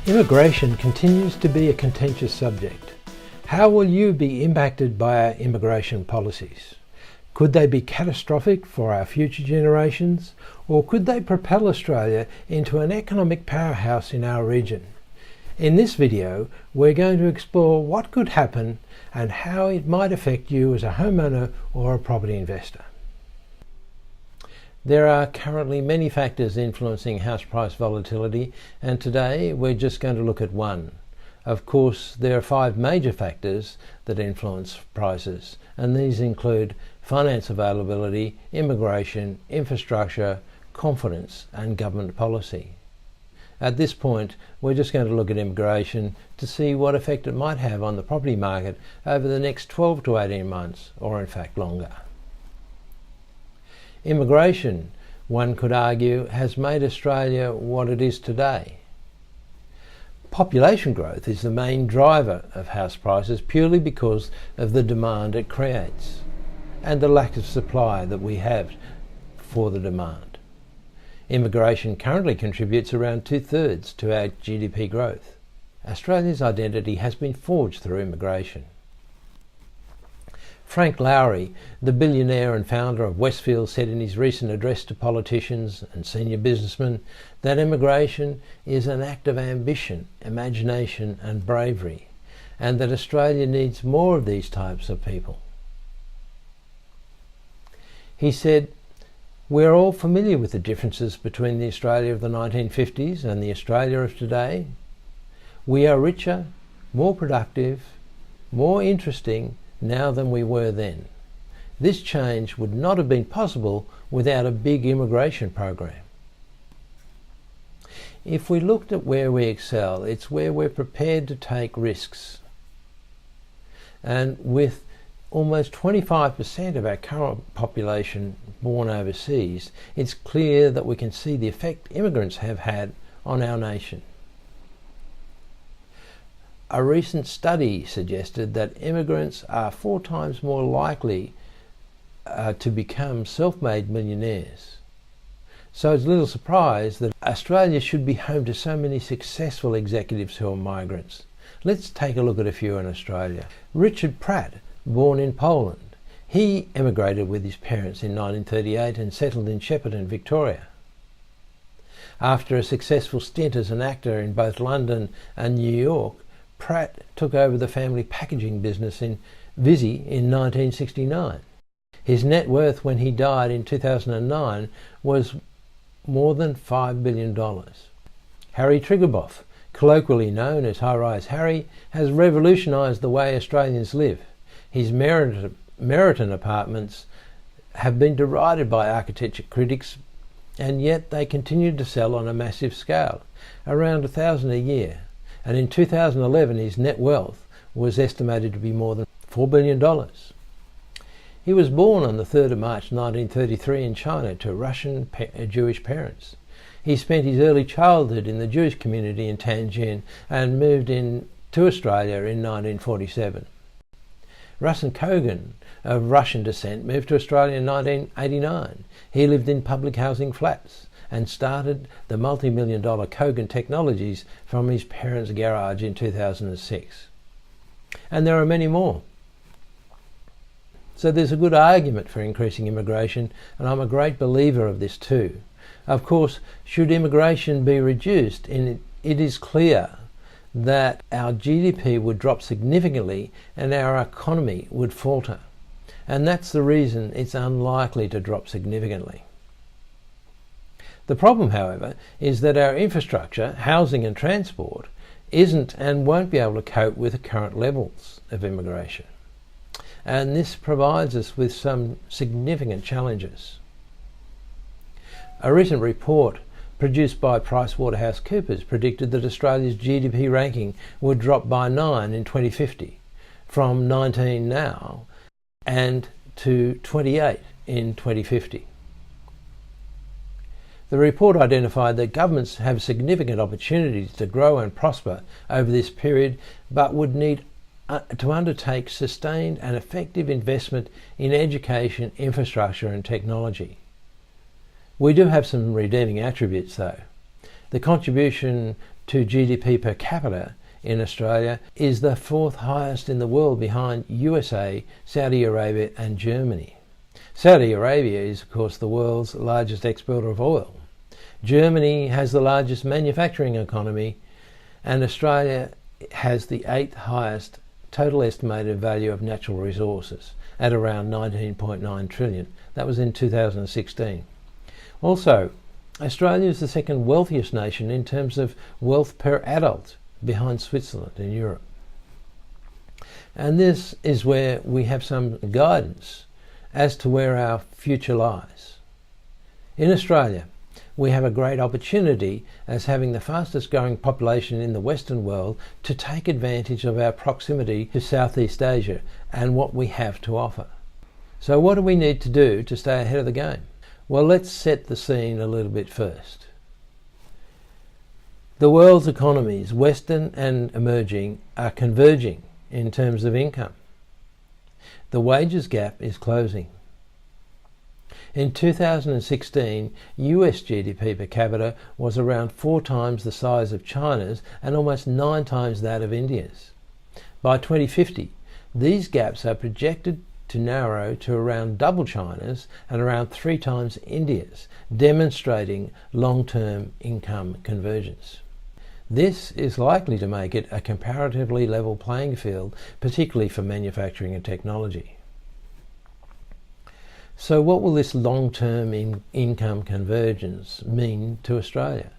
Immigration continues to be a contentious subject. How will you be impacted by our immigration policies? Could they be catastrophic for our future generations, or could they propel Australia into an economic powerhouse in our region? In this video, we're going to explore what could happen and how it might affect you as a homeowner or a property investor. There are currently many factors influencing house price volatility, and today we're just going to look at one. Of course, there are 5 major factors that influence prices, and these include finance availability, immigration, infrastructure, confidence, and government policy. At this point, we're just going to look at immigration to see what effect it might have on the property market over the next 12 to 18 months, or in fact longer. Immigration, one could argue, has made Australia what it is today. Population growth is the main driver of house prices purely because of the demand it creates and the lack of supply that we have for the demand. Immigration currently contributes around 2/3 to our GDP growth. Australia's identity has been forged through immigration. Frank Lowry, the billionaire and founder of Westfield, said in his recent address to politicians and senior businessmen that immigration is an act of ambition, imagination and bravery, and that Australia needs more of these types of people. He said, "We're all familiar with the differences between the Australia of the 1950s and the Australia of today. We are richer, more productive, more interesting now than we were then. This change would not have been possible without a big immigration program." If we looked at where we excel, it's where we're prepared to take risks. And with almost 25% of our current population born overseas, it's clear that we can see the effect immigrants have had on our nation. A recent study suggested that immigrants are 4 times more likely to become self-made millionaires. So it's little surprise that Australia should be home to so many successful executives who are migrants. Let's take a look at a few in Australia. Richard Pratt, born in Poland. He emigrated with his parents in 1938 and settled in Shepparton, Victoria. After a successful stint as an actor in both London and New York, Pratt took over the family packaging business in Visy in 1969. His net worth when he died in 2009 was more than $5 billion. Harry Triguboff, colloquially known as High-Rise Harry, has revolutionised the way Australians live. His Meriton apartments have been derided by architecture critics, and yet they continue to sell on a massive scale, around 1,000 a year. And in 2011 his net wealth was estimated to be more than $4 billion. He was born on the 3rd of March 1933 in China to Russian Jewish parents. He spent his early childhood in the Jewish community in Tianjin and moved to Australia in 1947. Russell Kogan, of Russian descent, moved to Australia in 1989. He lived in public housing flats and started the multi-million-dollar Kogan Technologies from his parents' garage in 2006. And there are many more. So there's a good argument for increasing immigration, and I'm a great believer of this too. Of course, should immigration be reduced, it is clear that our GDP would drop significantly and our economy would falter. And that's the reason it's unlikely to drop significantly. The problem, however, is that our infrastructure, housing and transport isn't and won't be able to cope with the current levels of immigration. And this provides us with some significant challenges. A recent report produced by PricewaterhouseCoopers predicted that Australia's GDP ranking would drop by 9 in 2050, from 19 now and to 28 in 2050. The report identified that governments have significant opportunities to grow and prosper over this period, but would need to undertake sustained and effective investment in education, infrastructure and technology. We do have some redeeming attributes though. The contribution to GDP per capita in Australia is the 4th highest in the world, behind USA, Saudi Arabia and Germany. Saudi Arabia is of course the world's largest exporter of oil. Germany has the largest manufacturing economy, and Australia has the 8th highest total estimated value of natural resources at around 19.9 trillion. That was in 2016. Also, Australia is the 2nd wealthiest nation in terms of wealth per adult, behind Switzerland in Europe. And this is where we have some guidance as to where our future lies. In Australia, we have a great opportunity as having the fastest growing population in the Western world to take advantage of our proximity to Southeast Asia and what we have to offer. So what do we need to do to stay ahead of the game? Well, let's set the scene a little bit first. The world's economies, Western and emerging, are converging in terms of income. The wages gap is closing. In 2016, US GDP per capita was around 4 times the size of China's and almost 9 times that of India's. By 2050, these gaps are projected to narrow to around double China's and around 3 times India's, demonstrating long-term income convergence. This is likely to make it a comparatively level playing field, particularly for manufacturing and technology. So what will this long-term income convergence mean to Australia?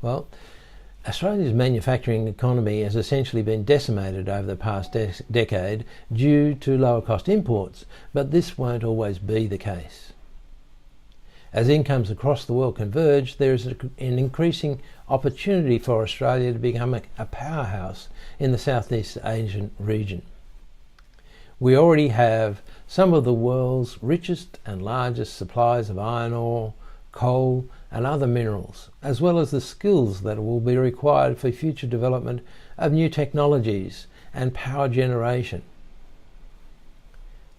Well, Australia's manufacturing economy has essentially been decimated over the past decade due to lower cost imports, but this won't always be the case. As incomes across the world converge, there is an increasing opportunity for Australia to become a powerhouse in the Southeast Asian region. We already have some of the world's richest and largest supplies of iron ore, coal and other minerals, as well as the skills that will be required for future development of new technologies and power generation.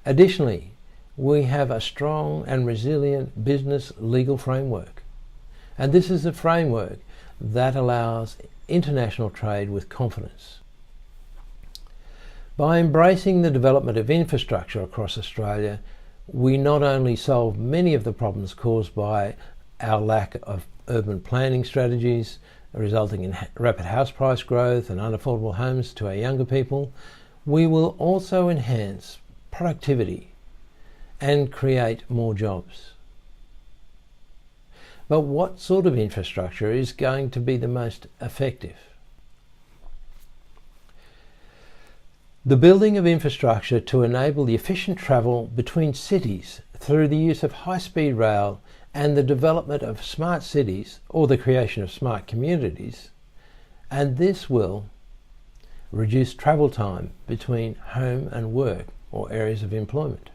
Additionally, we have a strong and resilient business legal framework, and this is a framework that allows international trade with confidence. By embracing the development of infrastructure across Australia, we not only solve many of the problems caused by our lack of urban planning strategies, resulting in rapid house price growth and unaffordable homes to our younger people, we will also enhance productivity and create more jobs. But what sort of infrastructure is going to be the most effective? The building of infrastructure to enable the efficient travel between cities through the use of high-speed rail and the development of smart cities, or the creation of smart communities, and this will reduce travel time between home and work or areas of employment,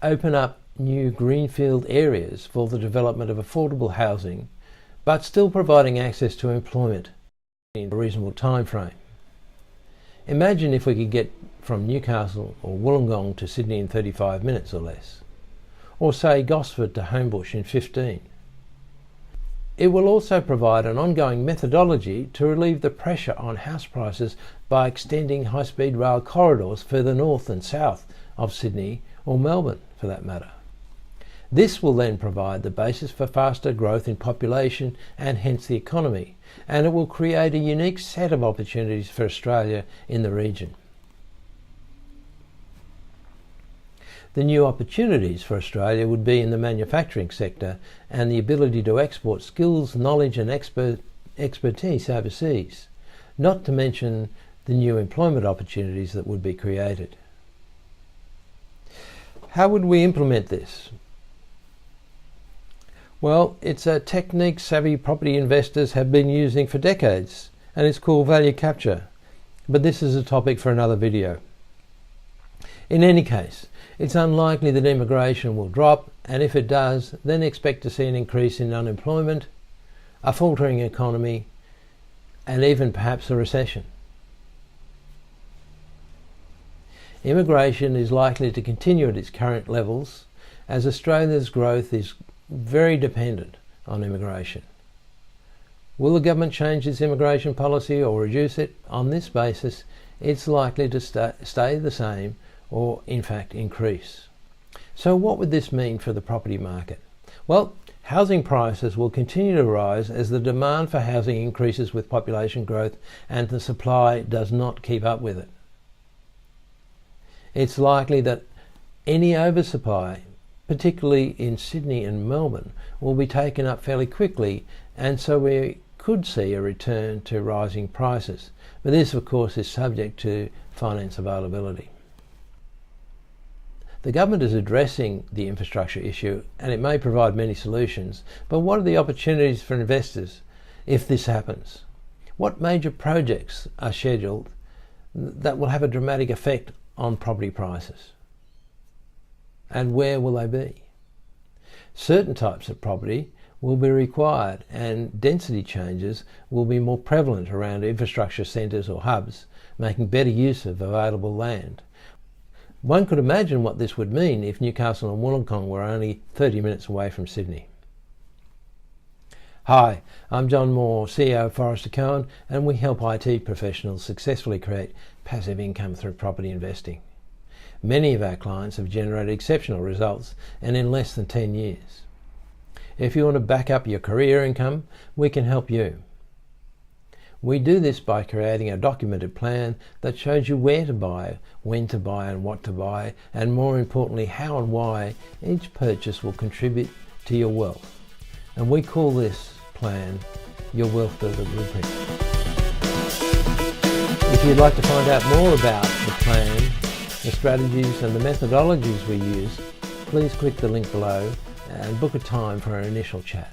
open up new greenfield areas for the development of affordable housing, but still providing access to employment in a reasonable time frame. Imagine if we could get from Newcastle or Wollongong to Sydney in 35 minutes or less, or say Gosford to Homebush in 15. It will also provide an ongoing methodology to relieve the pressure on house prices by extending high-speed rail corridors further north and south of Sydney, or Melbourne for that matter. This will then provide the basis for faster growth in population and hence the economy, and it will create a unique set of opportunities for Australia in the region. The new opportunities for Australia would be in the manufacturing sector and the ability to export skills, knowledge and expertise overseas, not to mention the new employment opportunities that would be created. How would we implement this? Well, it's a technique savvy property investors have been using for decades, and it's called value capture, but this is a topic for another video. In any case, it's unlikely that immigration will drop, and if it does, then expect to see an increase in unemployment, a faltering economy, and even perhaps a recession. immigration is likely to continue at its current levels, as Australia's growth is very dependent on immigration. Will the government change its immigration policy or reduce it? On this basis, it's likely to stay the same or in fact increase. So what would this mean for the property market? Well, housing prices will continue to rise as the demand for housing increases with population growth and the supply does not keep up with it. It's likely that any oversupply, particularly in Sydney and Melbourne, will be taken up fairly quickly, and so we could see a return to rising prices. But this, of course, is subject to finance availability. The government is addressing the infrastructure issue, and it may provide many solutions, but what are the opportunities for investors if this happens? What major projects are scheduled that will have a dramatic effect on property prices? And where will they be? Certain types of property will be required, and density changes will be more prevalent around infrastructure centres or hubs, making better use of available land. One could imagine what this would mean if Newcastle and Wollongong were only 30 minutes away from Sydney. Hi, I'm John Moore, CEO of Forrester Cohen, and we help IT professionals successfully create passive income through property investing. Many of our clients have generated exceptional results, and in less than 10 years. If you want to back up your career income, we can help you. We do this by creating a documented plan that shows you where to buy, when to buy and what to buy, and more importantly, how and why each purchase will contribute to your wealth. And we call this plan your Wealth Builder Blueprint. If you'd like to find out more about the plan, the strategies and the methodologies we use, please click the link below and book a time for our initial chat.